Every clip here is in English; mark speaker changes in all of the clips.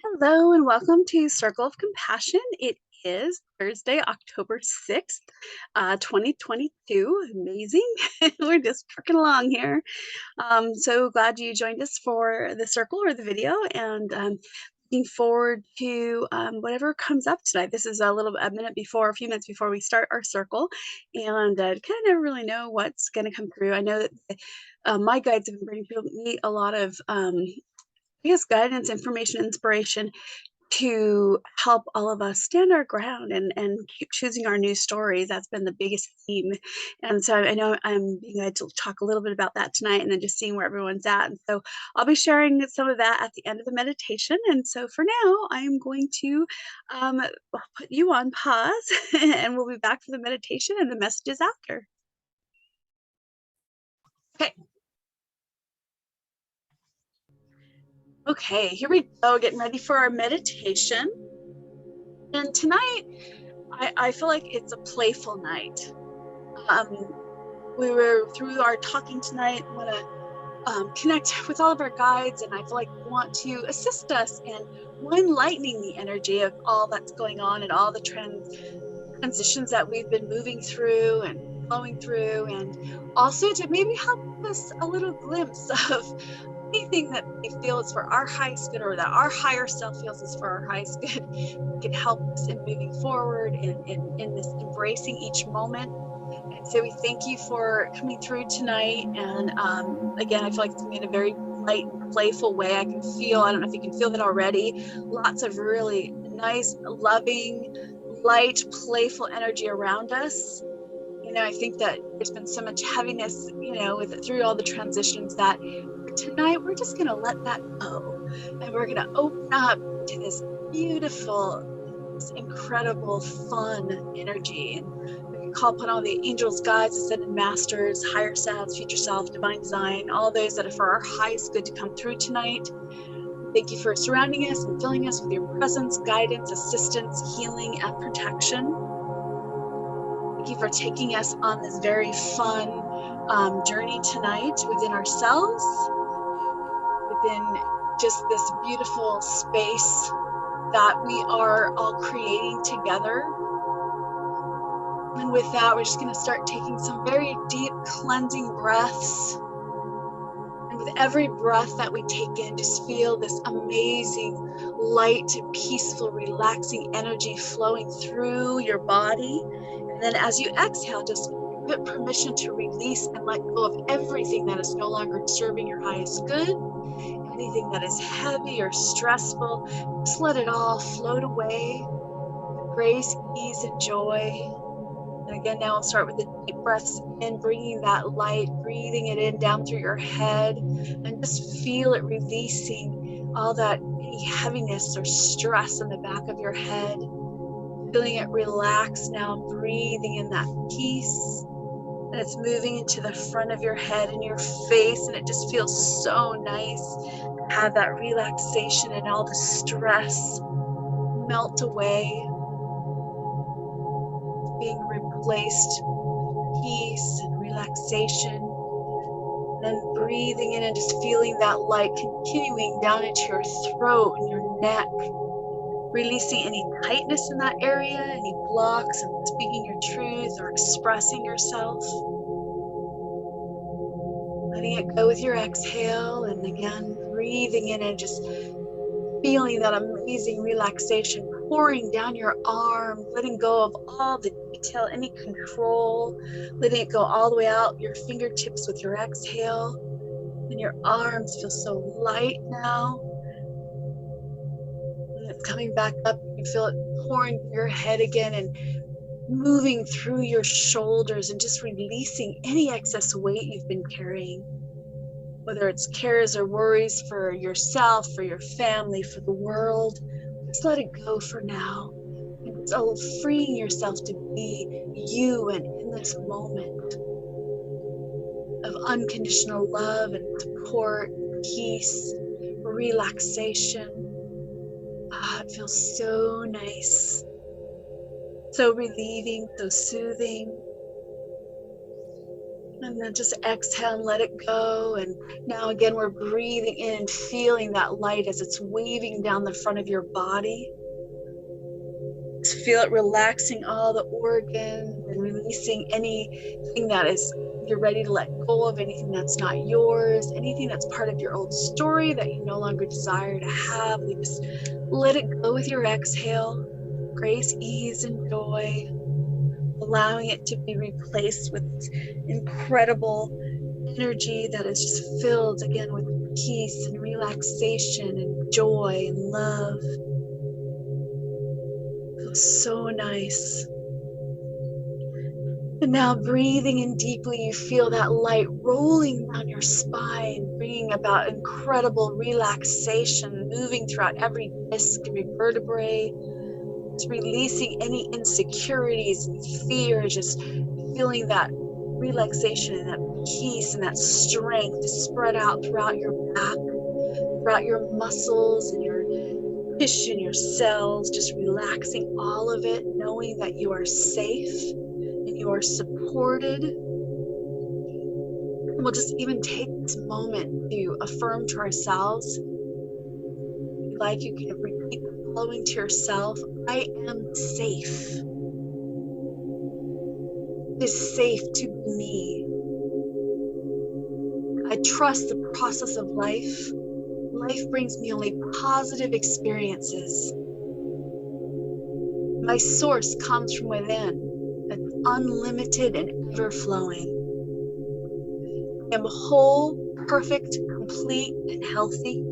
Speaker 1: Hello and welcome to Circle of Compassion. It is Thursday, October 6th, 2022. Amazing. We're just trucking along here. So glad you joined us for the circle or the video, and looking forward to whatever comes up tonight. This is a minute before, a few minutes before we start our circle, and kind of never really know what's going to come through. I know that my guides have been bringing me a lot of I guess guidance, information, inspiration to help all of us stand our ground and keep choosing our new stories. That's been the biggest theme. And so I know I'm being able to talk a little bit about that tonight and then just seeing where everyone's at. And so I'll be sharing some of that at the end of the meditation. And so for now, I am going to um, put you on pause and we'll be back for the meditation and the messages after. Okay. Okay, here we go, getting ready for our meditation. And tonight, I feel like it's a playful night. We were through our talking tonight, want to connect with all of our guides, and I feel like they want to assist us in lightening the energy of all that's going on and all the transitions that we've been moving through and flowing through, and also to maybe help us a little glimpse of anything that we feel is for our highest good or that our higher self feels is for our highest good can help us in moving forward and in this embracing each moment. And so we thank you for coming through tonight. And again, I feel like it's going to be in a very light and playful way. I don't know if you can feel that already, lots of really nice, loving, light, playful energy around us. I think that there's been so much heaviness, through all the transitions that tonight we're just going to let that go. And we're going to open up to this beautiful, this incredible, fun energy. And we can call upon all the angels, guides, ascended masters, higher selves, future self, divine design, all those that are for our highest good to come through tonight. Thank you for surrounding us and filling us with your presence, guidance, assistance, healing, and protection. Thank you for taking us on this very fun journey tonight within ourselves, within just this beautiful space that we are all creating together. And with that, we're just going to start taking some very deep cleansing breaths. And with every breath that we take in, just feel this amazing, light, peaceful, relaxing energy flowing through your body. And then as you exhale, just give it permission to release and let go of everything that is no longer serving your highest good. Anything that is heavy or stressful, just let it all float away with grace, ease, and joy. And again, now I'll start with the deep breaths in, bringing that light, breathing it in down through your head, and just feel it releasing all that any heaviness or stress in the back of your head. Feeling it relax now, breathing in that peace. And it's moving into the front of your head and your face, and it just feels so nice to have that relaxation and all the stress melt away, being replaced with peace and relaxation. And then breathing in and just feeling that light continuing down into your throat and your neck, releasing any tightness in that area, any blocks, and speaking your truth or expressing yourself. Letting it go with your exhale, and again, breathing in and just feeling that amazing relaxation pouring down your arm, letting go of all the detail, any control, letting it go all the way out your fingertips with your exhale. And your arms feel so light now. And it's coming back up. You feel it pouring through your head again and moving through your shoulders and just releasing any excess weight you've been carrying. Whether it's cares or worries for yourself, for your family, for the world, just let it go for now. And so freeing yourself to be you and in this moment of unconditional love and support, peace, relaxation. It feels so nice, so relieving, so soothing. And then just exhale and let it go. And now again, we're breathing in and feeling that light as it's weaving down the front of your body. Just feel it relaxing all the organs and releasing anything that is you're ready to let go of, anything that's not yours, anything that's part of your old story that you no longer desire to have. We just let it go with your exhale. Grace, ease, and joy. Allowing it to be replaced with incredible energy that is just filled again with peace and relaxation and joy and love. Feels so nice. And now breathing in deeply, you feel that light rolling down your spine, bringing about incredible relaxation, moving throughout every disc, every vertebrae. Just releasing any insecurities and fear, just feeling that relaxation and that peace and that strength spread out throughout your back, throughout your muscles and your tissue and your cells, just relaxing all of it, knowing that you are safe and you are supported. And we'll just even take this moment to affirm to ourselves. If you'd like, you can repeat the following to yourself. I am safe. It is safe to be me. I trust the process of life. Life brings me only positive experiences. My source comes from within. It's unlimited and ever-flowing. I am whole, perfect, complete, and healthy.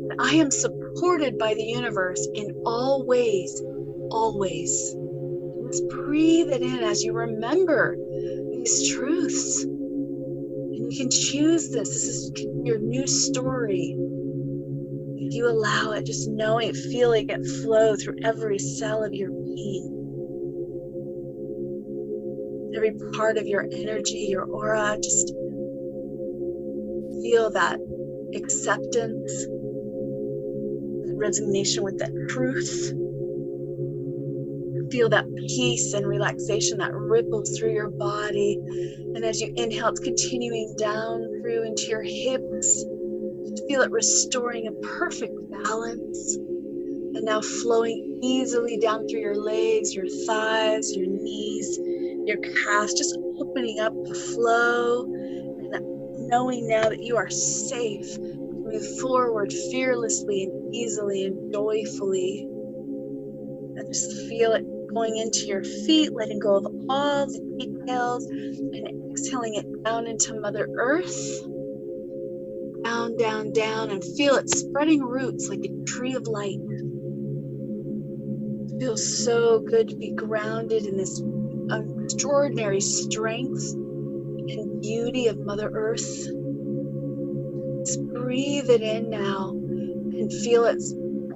Speaker 1: And I am supported by the universe in all ways, always. Just breathe it in as you remember these truths. And you can choose this. This is your new story. If you allow it, just knowing it, feeling it flow through every cell of your being. Every part of your energy, your aura, just feel that acceptance, that resignation with that truth. Feel that peace and relaxation that ripples through your body. And as you inhale, it's continuing down through into your hips. Just feel it restoring a perfect balance. And now flowing easily down through your legs, your thighs, your knees, your calves, just opening up the flow and knowing now that you are safe. Move forward fearlessly and easily and joyfully. And just feel it going into your feet, letting go of all the details and exhaling it down into Mother Earth. Down, down, down, and feel it spreading roots like a tree of light. It feels so good to be grounded in this extraordinary strength and beauty of Mother Earth. Just breathe it in now and feel it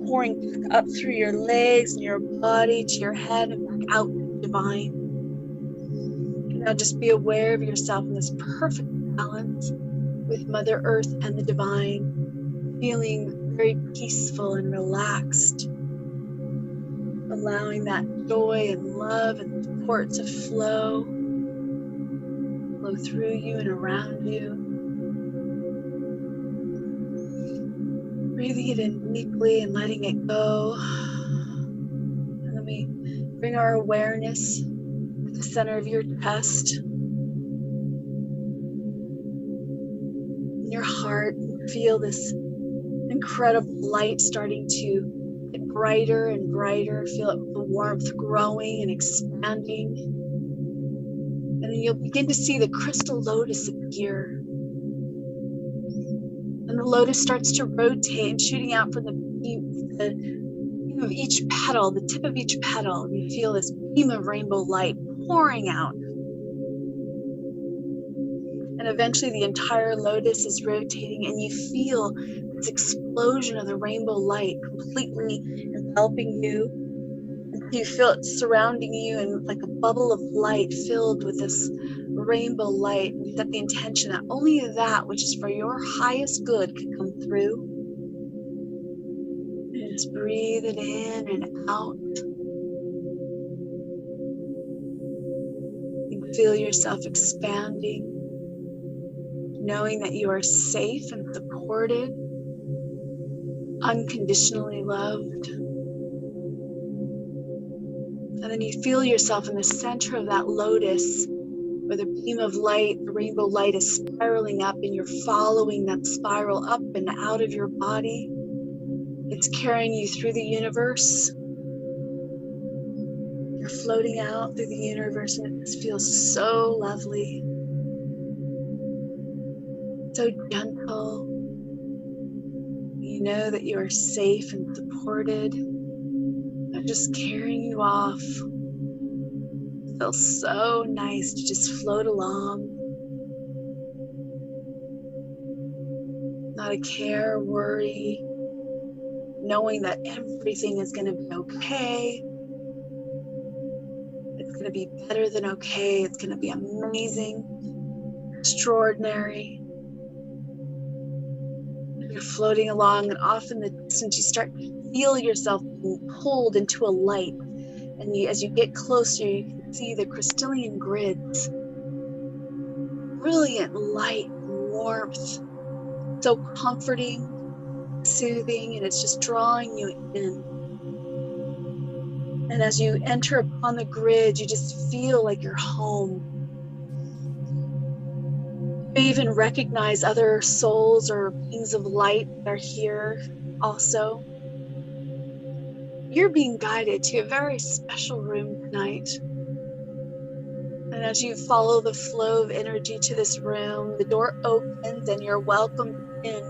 Speaker 1: pouring up through your legs and your body to your head and back out to the divine. Now just be aware of yourself in this perfect balance with Mother Earth and the divine, feeling very peaceful and relaxed, allowing that joy and love and support to flow through you and around you. Breathing it in deeply and letting it go. And then we bring our awareness to the center of your chest, in your heart. Feel this incredible light starting to get brighter and brighter. Feel it, the warmth growing and expanding. And then you'll begin to see the crystal lotus appear. And the lotus starts to rotate and shooting out from the beam of each petal, the tip of each petal. And you feel this beam of rainbow light pouring out. And eventually the entire lotus is rotating and you feel this explosion of the rainbow light completely enveloping you. And you feel it surrounding you and like a bubble of light filled with this rainbow light. And you set the intention that only that which is for your highest good can come through. And just breathe it in and out. Feel yourself expanding, knowing that you are safe and supported, unconditionally loved. And then you feel yourself in the center of that lotus, where the beam of light, the rainbow light, is spiraling up, and you're following that spiral up and out of your body. It's carrying you through the universe. You're floating out through the universe, and it just feels so lovely, so gentle. You know that you are safe and supported. They're just carrying you off. It feels so nice to just float along. Not a care, worry, knowing that everything is going to be okay. It's going to be better than okay. It's going to be amazing, extraordinary. You're floating along, and off in the distance, you start to feel yourself being pulled into a light. And as you get closer, you can see the crystalline grids. Brilliant light, warmth, so comforting, soothing, and it's just drawing you in. And as you enter upon the grid, you just feel like you're home. You even recognize other souls or beings of light that are here also. You're being guided to a very special room tonight. And as you follow the flow of energy to this room, the door opens and you're welcomed in.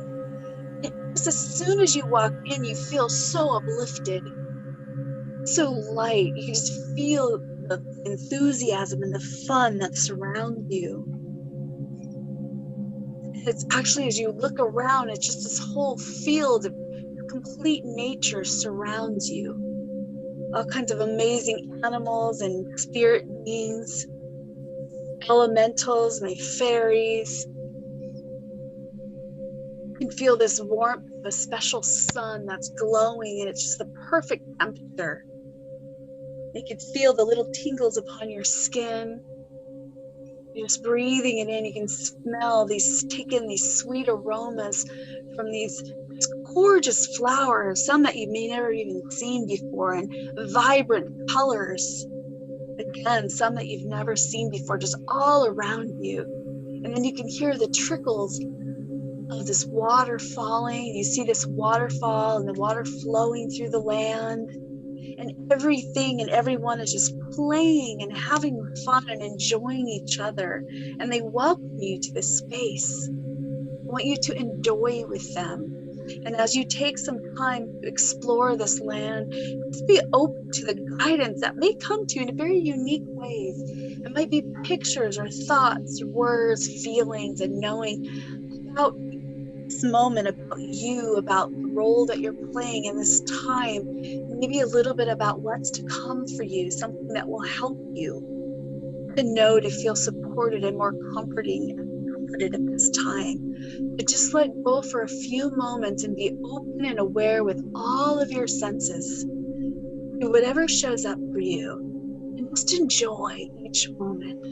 Speaker 1: And just as soon as you walk in, you feel so uplifted, so light. You can just feel the enthusiasm and the fun that surrounds you. It's actually, as you look around, it's just this whole field of complete nature surrounds you. All kinds of amazing animals and spirit beings, elementals and fairies. You can feel this warmth of a special sun that's glowing, and it's just the perfect temperature. You can feel the little tingles upon your skin. You're just breathing it in. You can smell take in these sweet aromas from these gorgeous flowers, some that you may never even seen before, and vibrant colors. Again, some that you've never seen before, just all around you. And then you can hear the trickles of this water falling. You see this waterfall and the water flowing through the land. And everything and everyone is just playing and having fun and enjoying each other. And they welcome you to this space. I want you to enjoy with them. And as you take some time to explore this land, just be open to the guidance that may come to you in very unique ways. It might be pictures or thoughts, words, feelings, and knowing about this moment, about you, about the role that you're playing in this time, maybe a little bit about what's to come for you, something that will help you to know, to feel supported and more comforted at this time. But just let go for a few moments and be open and aware with all of your senses to whatever shows up for you, and just enjoy each moment.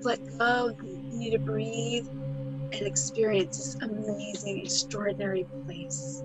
Speaker 1: Let go and continue to breathe and experience this amazing, extraordinary place.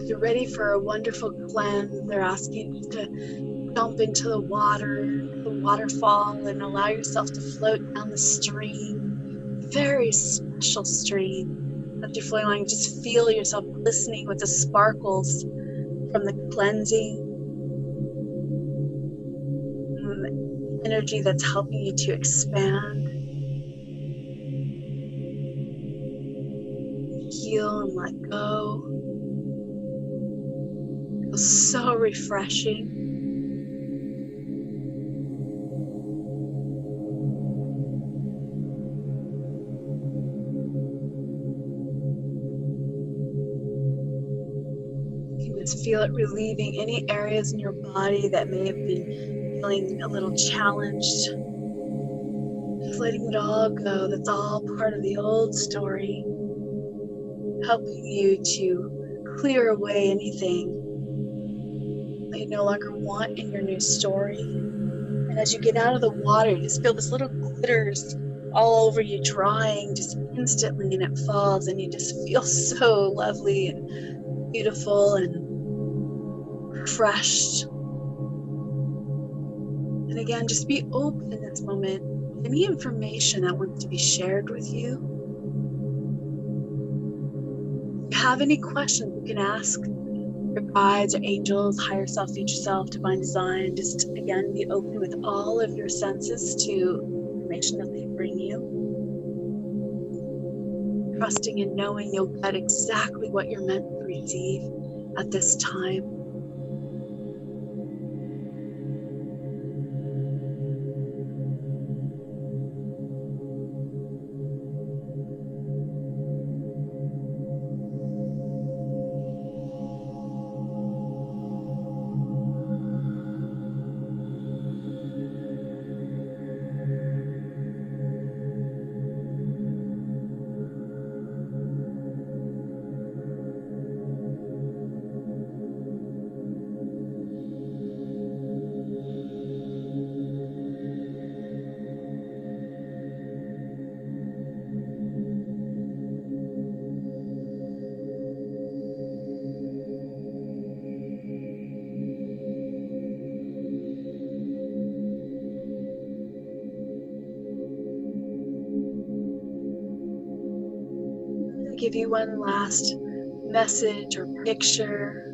Speaker 1: You're ready for a wonderful cleanse. They're asking you to jump into the water, the waterfall, and allow yourself to float down the stream. Very special stream. As you're floating along, just feel yourself glistening with the sparkles from the cleansing energy that's helping you to expand, heal, and let go. It feels so refreshing. You can just feel it relieving any areas in your body that may have been feeling a little challenged. Just letting it all go. That's all part of the old story. Helping you to clear away anything that you no longer want in your new story. And as you get out of the water, you just feel this little glitters all over you, drying just instantly, and it falls, and you just feel so lovely and beautiful and refreshed. And again, just be open in this moment. Any information that wants to be shared with you. If you have any questions, you can ask your guides or angels, higher self, future self, divine design. Just again, be open with all of your senses to information that they bring you. Trusting and knowing you'll get exactly what you're meant to receive at this time. Give you one last message or picture.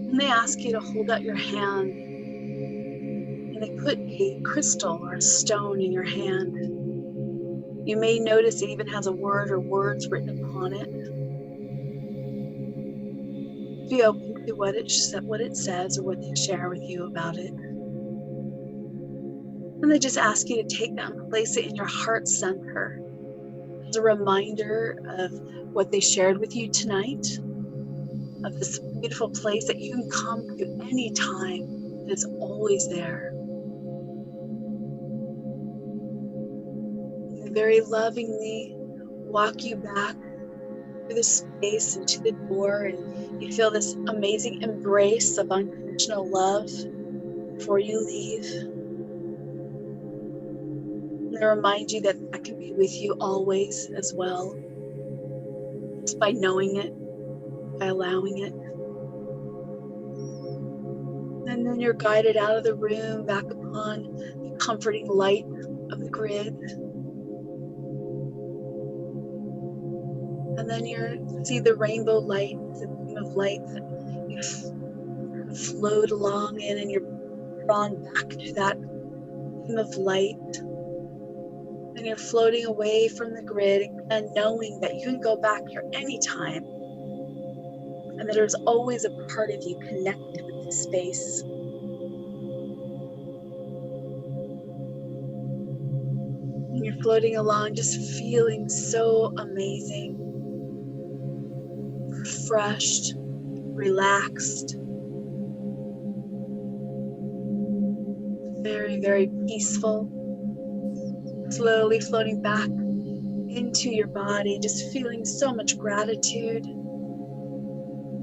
Speaker 1: And they ask you to hold out your hand, and they put a crystal or a stone in your hand. You may notice it even has a word or words written upon it. Be open to what it says or what they share with you about it. And they just ask you to take that and place it in your heart center as a reminder of what they shared with you tonight, of this beautiful place that you can come to anytime. It's always there. They very lovingly walk you back through the space and to the door, and you feel this amazing embrace of unconditional love before you leave. And they remind you that that can be with you always as well, just by knowing it, by allowing it. And then you're guided out of the room back upon the comforting light of the grid. And then you see the rainbow light, the beam of light that you float along in, and you're drawn back to that beam of light. And you're floating away from the grid and knowing that you can go back here anytime, and that there's always a part of you connected with the space. And you're floating along, just feeling so amazing, refreshed, relaxed, very, very peaceful. Slowly floating back into your body, just feeling so much gratitude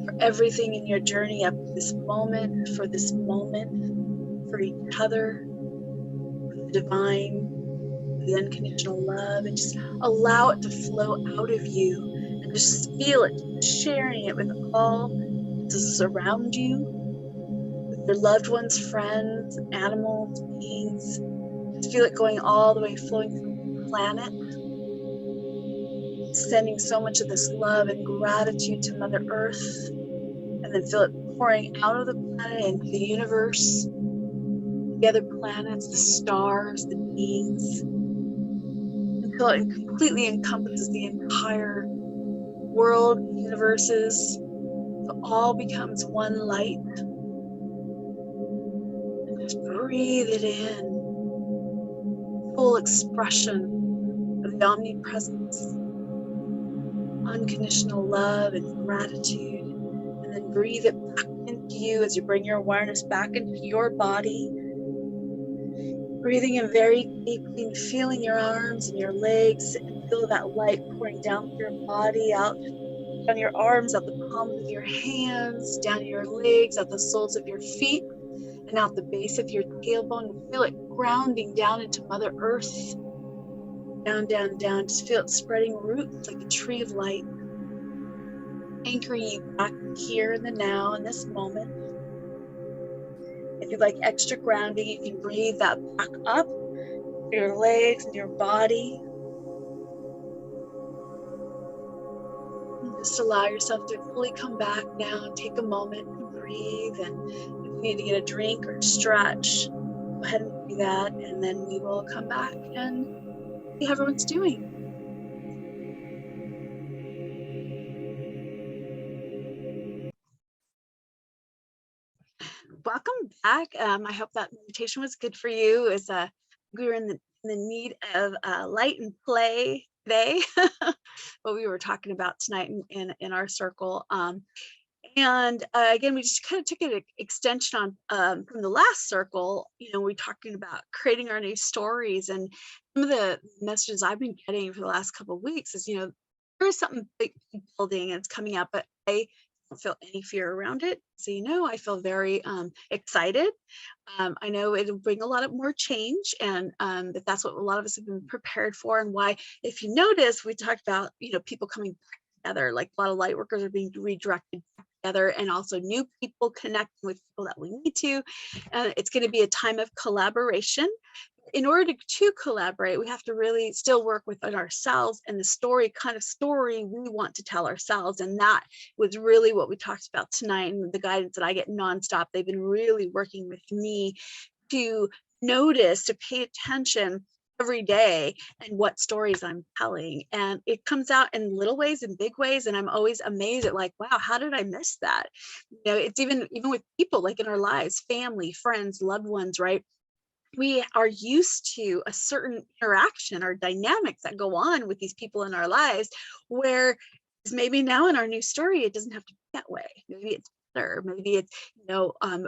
Speaker 1: for everything in your journey up to this moment, for each other, for the divine, the unconditional love, and just allow it to flow out of you and just feel it, sharing it with all that's around you, with your loved ones, friends, animals, beings. Just feel it going all the way, flowing through the planet, sending so much of this love and gratitude to Mother Earth, and then feel it pouring out of the planet into the universe, the other planets, the stars, the beings, until it completely encompasses the entire world, universes. So all becomes one light. And just breathe it in. Full expression of the omnipresence, unconditional love and gratitude. And then breathe it back into you as you bring your awareness back into your body. Breathing in very deeply and feeling your arms and your legs, and feel that light pouring down through your body, out down your arms, out the palms of your hands, down your legs, out the soles of your feet, and out the base of your tailbone. And feel it grounding down into Mother Earth. Down, down, down. Just feel it spreading roots like a tree of light, anchoring you back here in the now, in this moment. If you'd like extra grounding, you can breathe that back up through your legs and your body. And just allow yourself to fully come back now and take a moment to breathe. And if you need to get a drink or stretch, go ahead and do that. And then we will come back and see how everyone's doing. Welcome back. I hope that meditation was good for you. As we were in the need of light and play today, what we were talking about tonight in our circle. And again, we just kind of took an extension on from the last circle. We're talking about creating our new stories, and some of the messages I've been getting for the last couple of weeks is, there is something big building and it's coming up, but I don't feel any fear around it. So, I feel very excited. I know it'll bring a lot of more change, and that's what a lot of us have been prepared for. And why, if you notice, we talked about, people coming back together, like a lot of light workers are being redirected together, and also new people connecting with people that we need to. It's going to be a time of collaboration. In order to collaborate, we have to really still work within ourselves and the kind of story we want to tell ourselves. And that was really what we talked about tonight, and the guidance that I get nonstop. They've been really working with me to notice, to pay attention every day and what stories I'm telling. And it comes out in little ways and big ways. And I'm always amazed at, like, wow, how did I miss that? It's even with people like in our lives, family, friends, loved ones, right? We are used to a certain interaction or dynamics that go on with these people in our lives, where maybe now in our new story, it doesn't have to be that way. Maybe it's better. Maybe it's,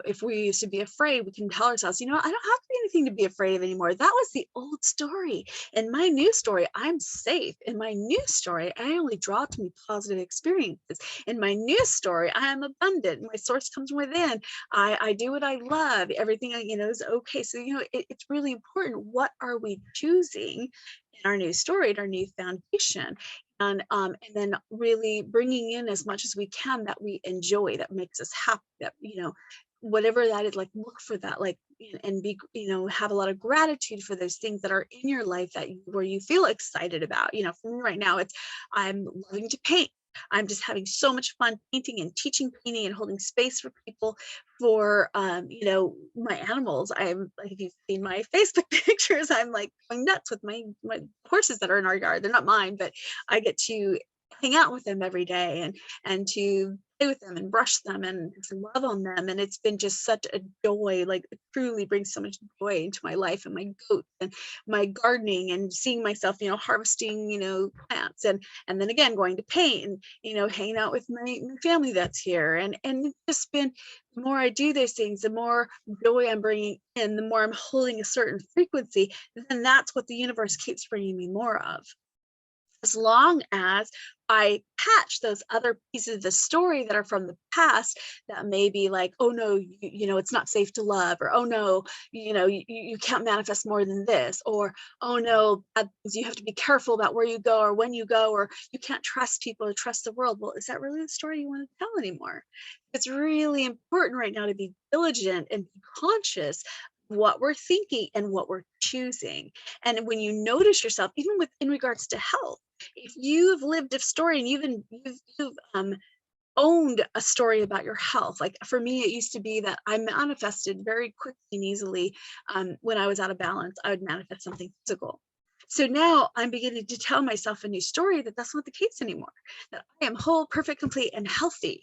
Speaker 1: if we used to be afraid, we can tell ourselves, I don't have to be anything to be afraid of anymore. That was the old story. In my new story, I'm safe. In my new story, I only draw to me positive experiences. In my new story, I am abundant. My source comes within. I do what I love. Everything, is okay. So, it's really important. What are we choosing in our new story, in our new foundation? And then really bringing in as much as we can that we enjoy, that makes us happy, that, whatever that is, like, look for that, like, and be, have a lot of gratitude for those things that are in your life where you feel excited about. For me right now, I'm loving to paint. I'm just having so much fun painting and teaching painting and holding space for people, for my animals. I'm like, if you've seen my Facebook pictures, I'm like going nuts with my horses that are in our yard. They're not mine, but I get to hang out with them every day, and to play with them and brush them and love on them. And it's been just such a joy. Like, it truly brings so much joy into my life, and my goats and my gardening, and seeing myself, harvesting, plants, and then again going to paint, and hanging out with my family that's here. And it's just been, the more I do those things, the more joy I'm bringing in, the more I'm holding a certain frequency, then that's what the universe keeps bringing me more of. As long as I catch those other pieces of the story that are from the past that may be like, oh no, it's not safe to love, or oh no, you can't manifest more than this, or oh no, you have to be careful about where you go or when you go, or you can't trust people or trust the world. Well, is that really the story you want to tell anymore? It's really important right now to be diligent and be conscious what we're thinking and what we're choosing. And when you notice yourself, even with in regards to health, if you've lived a story and you've owned a story about your health, like for me, it used to be that I manifested very quickly and easily. When I was out of balance, I would manifest something physical. So now I'm beginning to tell myself a new story that that's not the case anymore, that I am whole, perfect, complete, and healthy.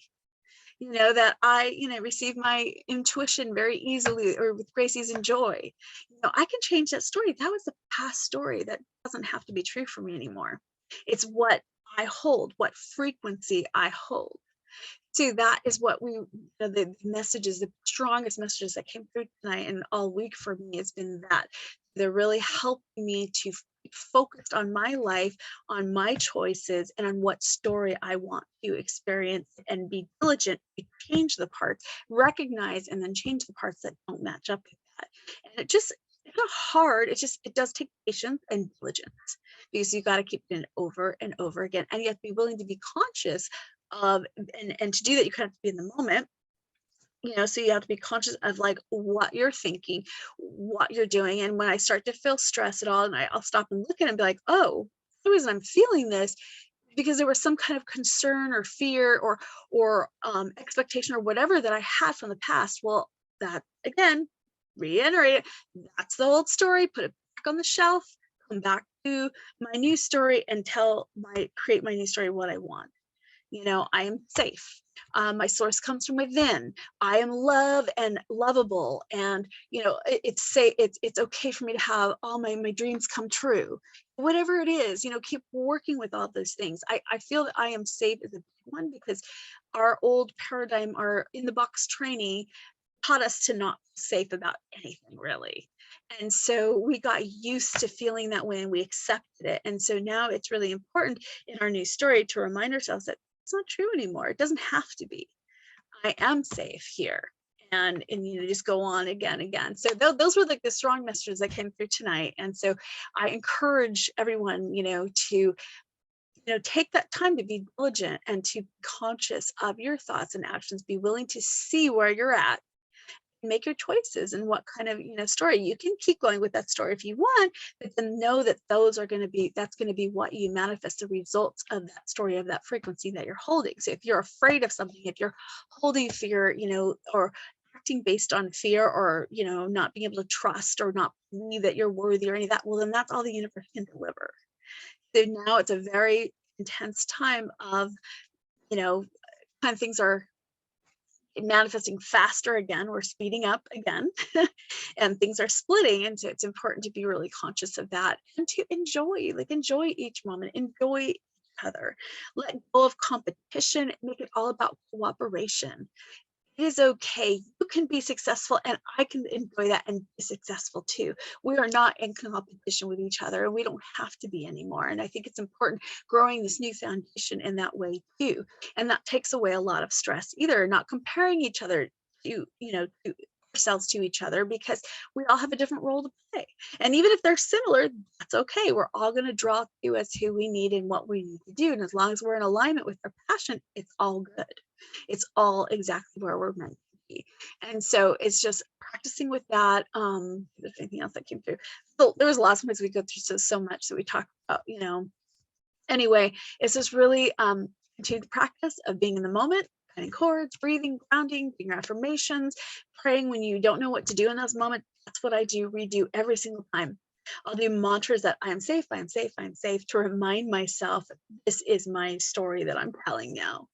Speaker 1: That I, receive my intuition very easily or with grace, ease, and joy. I can change that story. That was a past story that doesn't have to be true for me anymore. It's what I hold, what frequency I hold. So that is what the messages, the strongest messages that came through tonight and all week for me has been that they're really helping me to focus on my life, on my choices, and on what story I want to experience, and be diligent to change the parts, recognize, and then change the parts that don't match up with that. And it's not hard. It does take patience and diligence, because you got to keep doing it over and over again, and you have to be willing to be conscious of, and to do that you kind of have to be in the moment. So you have to be conscious of like what you're thinking, what you're doing. And when I start to feel stress at all, and I'll stop and look at it and be like, oh, the reason I'm feeling this because there was some kind of concern or fear or expectation or whatever that I had from the past. Well, that again, reiterate it, that's the old story, put it back on the shelf, come back to my new story and create my new story what I want. I am safe. My source comes from within. I am love and lovable, and it's okay for me to have all my dreams come true. Whatever it is, keep working with all those things. I feel that I am safe is a big one, because our old paradigm, our in the box training, taught us to not feel safe about anything really. And so we got used to feeling that way and we accepted it. And so now it's really important in our new story to remind ourselves that it's not true anymore. It doesn't have to be. I am safe here. And just go on again. So those were like the strong messages that came through tonight. And so I encourage everyone, to take that time to be diligent and to be conscious of your thoughts and actions. Be willing to see where you're at, make your choices, and what kind of story. You can keep going with that story if you want, but then know that that's going to be what you manifest, the results of that story, of that frequency that you're holding. So if you're afraid of something, if you're holding fear, or acting based on fear, or not being able to trust or not believe that you're worthy or any of that, well, then that's all the universe can deliver. So now it's a very intense time of kind of things are manifesting faster again. We're speeding up again and things are splitting, and so it's important to be really conscious of that and to enjoy each moment, enjoy each other, let go of competition, make it all about cooperation. It is okay. You can be successful and I can enjoy that and be successful too. We are not in competition with each other, and we don't have to be anymore. And I think it's important growing this new foundation in that way too. And that takes away a lot of stress, either not comparing each other to ourselves to each other, because we all have a different role to play. And even if they're similar, that's okay. We're all going to draw to us who we need and what we need to do. And as long as we're in alignment with our passion, it's all good. It's all exactly where we're meant to be. And so it's just practicing with that. If there's anything else that came through. So there was lots of ways we go through so much that we talk about, anyway, it's just really to the practice of being in the moment, cutting cords, breathing, grounding, doing your affirmations, praying when you don't know what to do in those moments. That's what I redo every single time. I'll do mantras that I am safe, I am safe, I am safe, to remind myself this is my story that I'm telling now.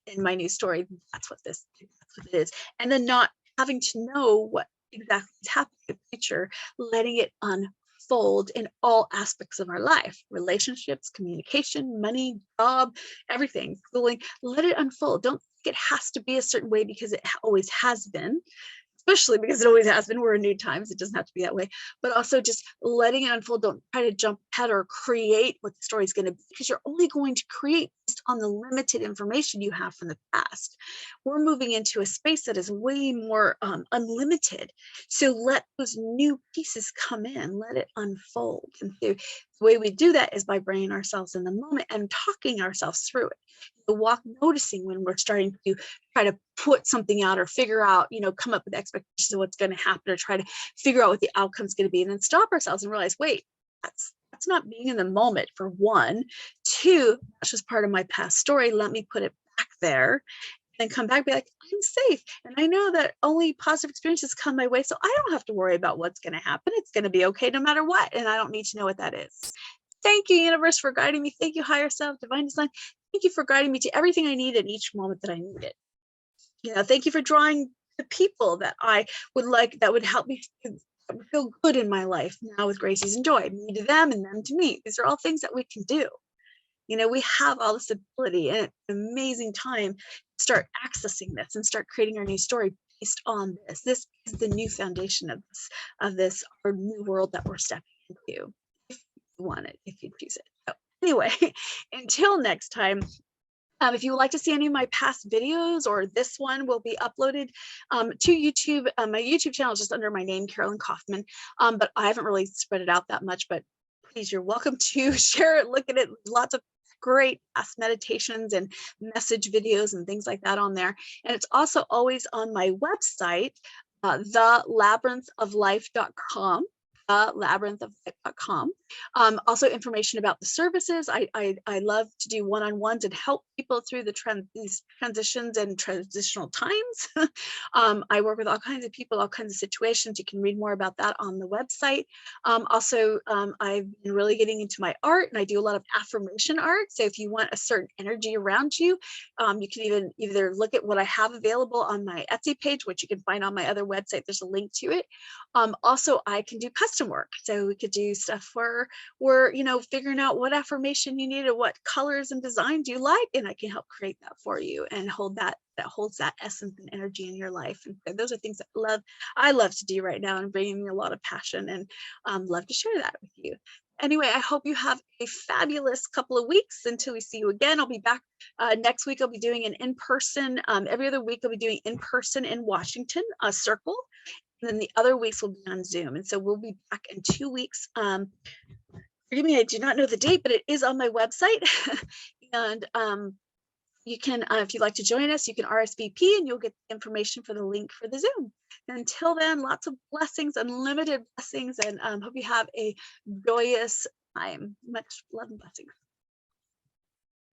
Speaker 1: In my new story, that's what it is. And then not having to know what exactly is happening in the future, letting it unfold in all aspects of our life, relationships, communication, money, job, everything, schooling. Let it unfold. Don't think it has to be a certain way because it always has been, especially because it always has been. We're in new times. It doesn't have to be that way, but also just letting it unfold. Don't try to jump ahead or create what the story is going to be, because you're only going to create based based on the limited information you have from the past. We're moving into a space that is way more unlimited. So let those new pieces come in, let it unfold. And so the way we do that is by bringing ourselves in the moment and talking ourselves through it. Noticing when we're starting to try to put something out or figure out, come up with expectations of what's going to happen or try to figure out what the outcome is going to be, and then stop ourselves and realize, wait, that's not being in the moment, for one. Two, that's just part of my past story. Let me put it back there and come back and be like, I'm safe. And I know that only positive experiences come my way. So I don't have to worry about what's going to happen. It's going to be okay no matter what. And I don't need to know what that is. Thank you, universe, for guiding me. Thank you, higher self, divine design. Thank you for guiding me to everything I need in each moment that I need it. Thank you for drawing the people that I would like, that would help me feel good in my life now with Gracie's and Joy, me to them and them to me. These are all things that we can do. We have all this ability, and it's an amazing time to start accessing this and start creating our new story based on this. This is the new foundation of this our new world that we're stepping into, if you want it, if you choose it. So anyway, until next time, if you would like to see any of my past videos, or this one will be uploaded to YouTube. My YouTube channel is just under my name, Carolyn Kaufman, but I haven't really spread it out that much, but please, you're welcome to share it, look at it. Lots of great past meditations and message videos and things like that on there. And it's also always on my website, thelabyrinthoflife.com. labyrinthoflife.com. Also information about the services. I love to do one-on-ones and help people through these transitions and transitional times. I work with all kinds of people, all kinds of situations. You can read more about that on the website. Also, I've been really getting into my art, and I do a lot of affirmation art. So if you want a certain energy around you, you can even either look at what I have available on my Etsy page, which you can find on my other website. There's a link to it. Also, I can do custom work. So we could do stuff where we're, figuring out what affirmation you need or what colors and designs you like, and I can help create that for you and hold that holds that essence and energy in your life. And so those are things that I love to do right now, and bringing me a lot of passion, and love to share that with you. Anyway, I hope you have a fabulous couple of weeks until we see you again. I'll be back next week. I'll be doing an in-person, every other week I'll be doing in-person in Washington, a circle. And then the other weeks will be on Zoom. And so we'll be back in 2 weeks. Forgive me, I do not know the date, but it is on my website. And you can, if you'd like to join us, you can RSVP, and you'll get the information for the link for the Zoom. And until then, lots of blessings, unlimited blessings, and hope you have a joyous time. Much love and blessings.